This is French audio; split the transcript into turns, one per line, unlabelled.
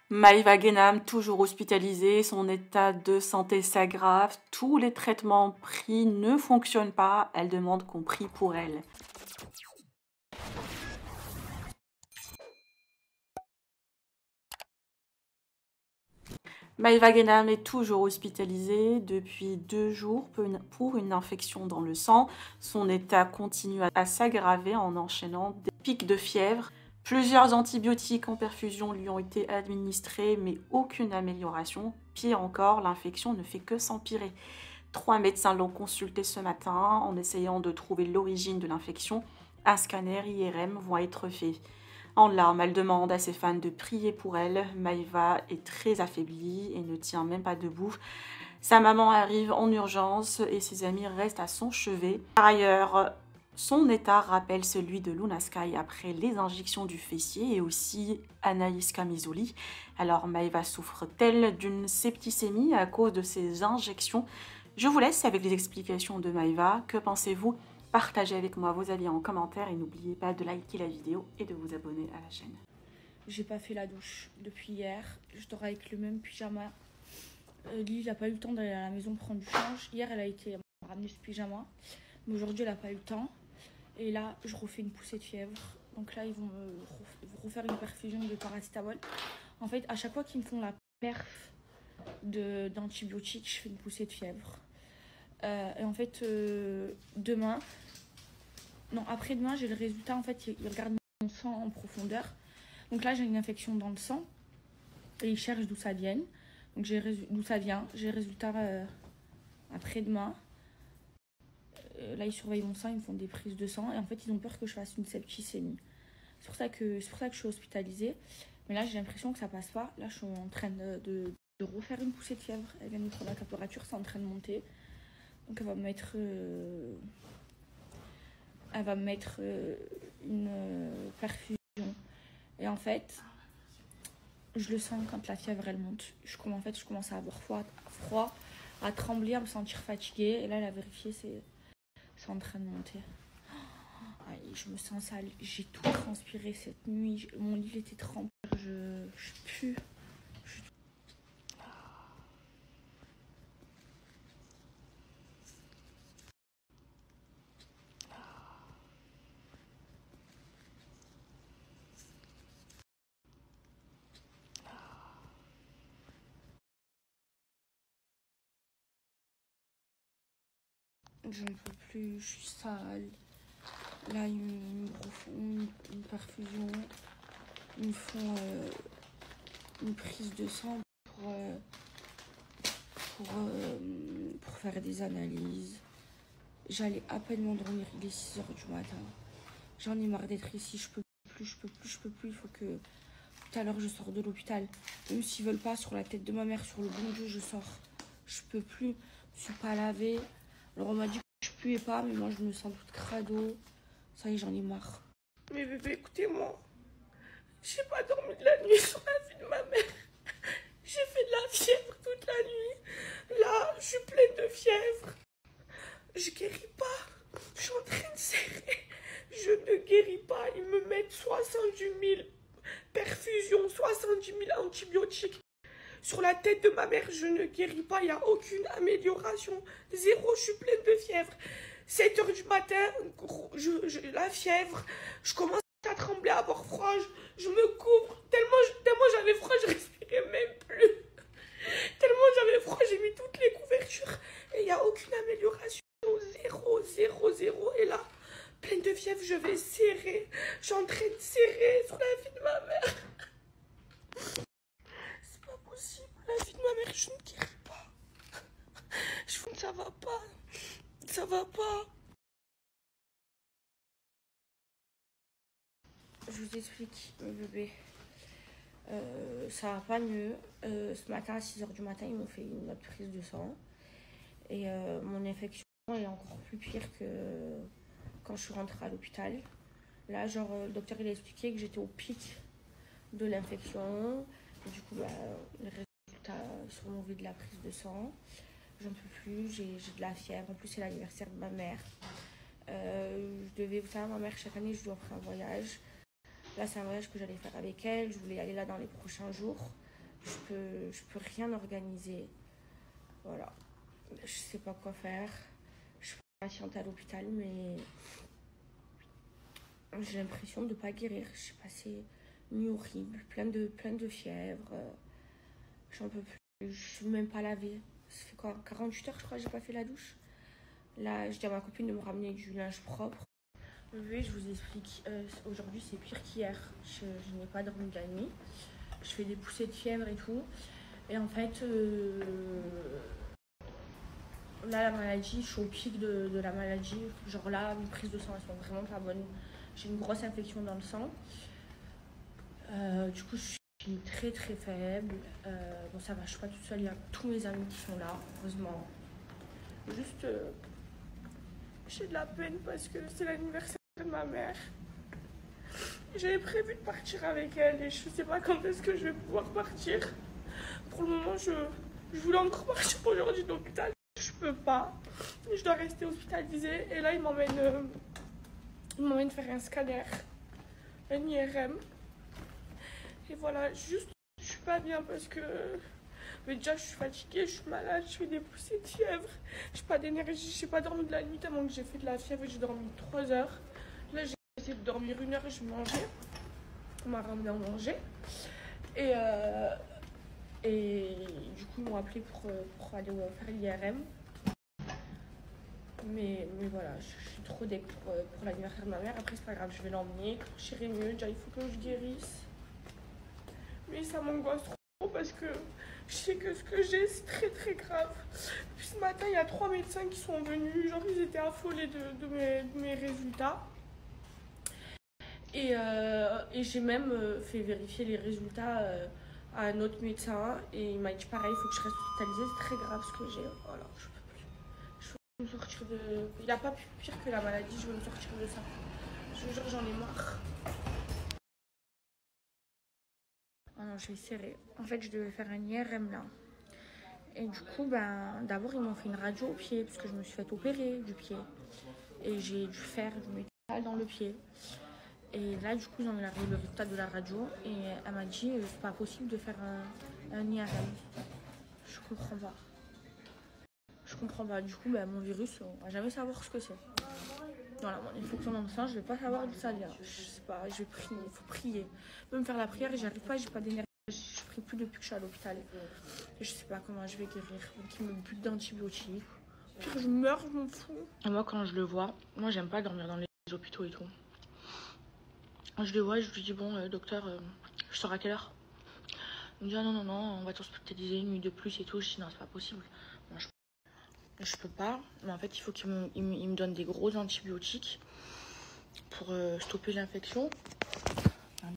Maïva Guénam, toujours hospitalisée, son état de santé s'aggrave, tous les traitements pris ne fonctionnent pas, elle demande qu'on prie pour elle. Maïva Guénam est toujours hospitalisée depuis 2 jours pour une infection dans le sang. Son état continue à s'aggraver en enchaînant des pics de fièvre. Plusieurs antibiotiques en perfusion lui ont été administrés, mais aucune amélioration. Pire encore, l'infection ne fait que s'empirer. 3 médecins l'ont consultée ce matin en essayant de trouver l'origine de l'infection. Un scanner IRM va être fait. En larmes, elle demande à ses fans de prier pour elle. Maïva est très affaiblie et ne tient même pas debout. Sa maman arrive en urgence et ses amis restent à son chevet. Par ailleurs, son état rappelle celui de Luna Sky après les injections du fessier et aussi Anaïs Camisoli. Alors Maïva souffre-t-elle d'une septicémie à cause de ces injections? Je vous laisse avec les explications de Maïva. Que pensez-vous? Partagez avec moi vos avis en commentaire et n'oubliez pas de liker la vidéo et de vous abonner à la chaîne.
J'ai pas fait la douche depuis hier. Je dors avec le même pyjama. Lily n'a pas eu le temps d'aller à la maison prendre du change. Hier, elle m'a ramené ce pyjama. Mais aujourd'hui, elle n'a pas eu le temps. Et là, je refais une poussée de fièvre. Donc là, ils vont me refaire une perfusion de paracétamol. En fait, à chaque fois qu'ils me font la perf d'antibiotiques, je fais une poussée de fièvre. Et en fait, demain... Non, après-demain, j'ai le résultat. En fait, ils regardent mon sang en profondeur. Donc là, j'ai une infection dans le sang. Et ils cherchent d'où ça vient. Donc d'où ça vient. J'ai le résultat après-demain. Là, ils surveillent mon sang, ils me font des prises de sang. Et en fait, ils ont peur que je fasse une septicémie. C'est pour ça que je suis hospitalisée. Mais là, j'ai l'impression que ça passe pas. Là, je suis en train de refaire une poussée de fièvre. Elle vient de prendre la température, c'est en train de monter. Donc, elle va me mettre une perfusion. Et en fait, je le sens quand la fièvre elle monte. Je commence à avoir froid, à trembler, à me sentir fatiguée. Et là, elle a vérifié, c'est en train de monter. Je me sens sale. J'ai tout transpiré cette nuit. Mon lit était trempé. Je pue. J'en peux plus. Je suis sale. Là, ils me refont une perfusion. Ils me font une prise de sang pour faire des analyses. J'allais à peine m'endormir, il est 6 h du matin. J'en ai marre d'être ici, je peux plus. Il faut que tout à l'heure je sors de l'hôpital. Même s'ils veulent pas, sur la tête de ma mère, sur le bon Dieu, je sors. Je peux plus, je suis pas lavée. Alors on m'a dit que je puais pas, mais moi je me sens toute crado. Ça y est, j'en ai marre.
Mais bébé, écoutez-moi. J'ai pas dormi de la nuit sur la vie de ma mère. J'ai fait de la fièvre toute la nuit. Là, je suis pleine de fièvre. Je guéris pas. Je suis en train de serrer. Je ne guéris pas. Ils me mettent 70 000 perfusions, 70 000 antibiotiques. Sur la tête de ma mère, je ne guéris pas. Il n'y a aucune amélioration. Zéro, je suis pleine de fièvre. 7 h du matin, la fièvre. Je commence à trembler, à avoir froid. Je me couvre. Tellement j'avais froid, je respirais même plus. Tellement j'avais froid, j'ai mis toutes les couvertures. Et il n'y a aucune amélioration. Zéro. Et là, pleine de fièvre, je vais serrer. Je suis en train de serrer sur la vie de ma mère. C'est pas possible. La vie de ma mère, je ne guéris pas. Ça va pas. Ça va pas.
Je vous explique, bébé. Ça va pas mieux. Ce matin, à 6 h du matin, ils m'ont fait une autre prise de sang. Et mon infection est encore plus pire que quand je suis rentrée à l'hôpital. Là, genre, le docteur il a expliqué que j'étais au pic de l'infection. Et du coup, les résultats sont mauvais de la prise de sang. J'en peux plus, j'ai de la fièvre. En plus, c'est l'anniversaire de ma mère. Vous savez, ma mère, chaque année, je lui offre un voyage. Là, c'est un voyage que j'allais faire avec elle. Je voulais aller là dans les prochains jours.
je peux rien organiser. Voilà. Je sais pas quoi faire. Je suis patiente à l'hôpital, mais j'ai l'impression de ne pas guérir. J'ai passé une nuit horrible, plein de fièvre. J'en peux plus. Je suis même pas lavée. Ça fait quoi, 48 heures, je crois, que j'ai pas fait la douche. Là, je dis à ma copine de me ramener du linge propre. Oui, je vous explique. Aujourd'hui, c'est pire qu'hier. Je n'ai pas dormi de la nuit. Je fais des poussées de fièvre et tout. Et en fait, là, la maladie, je suis au pic de la maladie. Genre là, mes prises de sang, elles sont vraiment pas bonnes. J'ai une grosse infection dans le sang. Du coup, je suis très très faible. Bon, ça va, je suis pas toute seule. Il y a tous mes amis qui sont là, heureusement. Juste, j'ai de la peine parce que c'est l'anniversaire de ma mère. J'avais prévu de partir avec elle et je sais pas quand est-ce que je vais pouvoir partir. Pour le moment, je voulais encore partir aujourd'hui de l'hôpital. Je peux pas. Je dois rester hospitalisée. Et là, il m'emmène faire un scanner, un IRM. Et voilà, juste, je suis pas bien parce que... Mais déjà, je suis fatiguée, je suis malade, je fais des poussées de fièvre. J'ai pas d'énergie, j'ai pas dormi de la nuit tellement que j'ai fait de la fièvre. J'ai dormi 3 heures. Là, j'ai essayé de dormir 1 heure et je mangeais. On m'a ramené à manger. Et du coup, ils m'ont appelé pour aller faire l'IRM. Mais voilà, je suis trop dégoûtée pour l'anniversaire de ma mère. Après, c'est pas grave, je vais l'emmener. Quand j'irai mieux, déjà, il faut que je guérisse. Mais ça m'angoisse trop parce que je sais que ce que j'ai, c'est très très grave. Puis ce matin, il y a 3 médecins qui sont venus. Genre, ils étaient affolés de mes résultats. Et j'ai même fait vérifier les résultats à un autre médecin. Et il m'a dit pareil, il faut que je reste hospitalisée. C'est très grave ce que j'ai. Voilà, je peux plus. Je veux me sortir de... Il n'y a pas plus pire que la maladie, je veux me sortir de ça. Je vous jure, j'en ai marre. Oh non, je vais serrer. En fait, je devais faire un IRM là. Et du coup, d'abord, ils m'ont fait une radio au pied parce que je me suis fait opérer du pied. Et j'ai dû faire du métal dans le pied. Et là, du coup, ils ont eu le résultat de la radio. Et elle m'a dit, c'est pas possible de faire un IRM. Je comprends pas. Je comprends pas. Du coup, mon virus, on va jamais savoir ce que c'est. Voilà, mon infection dans le sang, je vais pas savoir d'où ça vient. Je sais pas, je vais prier, il faut prier. Même faire la prière, j'y arrive pas, j'ai pas d'énergie. Je prie plus depuis que je suis à l'hôpital. Je sais pas comment je vais guérir. Donc ils me butent d'antibiotiques. Pire, je meurs, je m'en fous. Et moi, quand je le vois, moi j'aime pas dormir dans les hôpitaux et tout. Je le vois et je lui dis, bon, docteur, je sors à quelle heure? Il me dit, ah non, on va t'hospitaliser 1 nuit de plus et tout. Je dis, non, c'est pas possible. Bon, je peux pas, mais en fait, il faut qu'il me donne des gros antibiotiques pour stopper l'infection.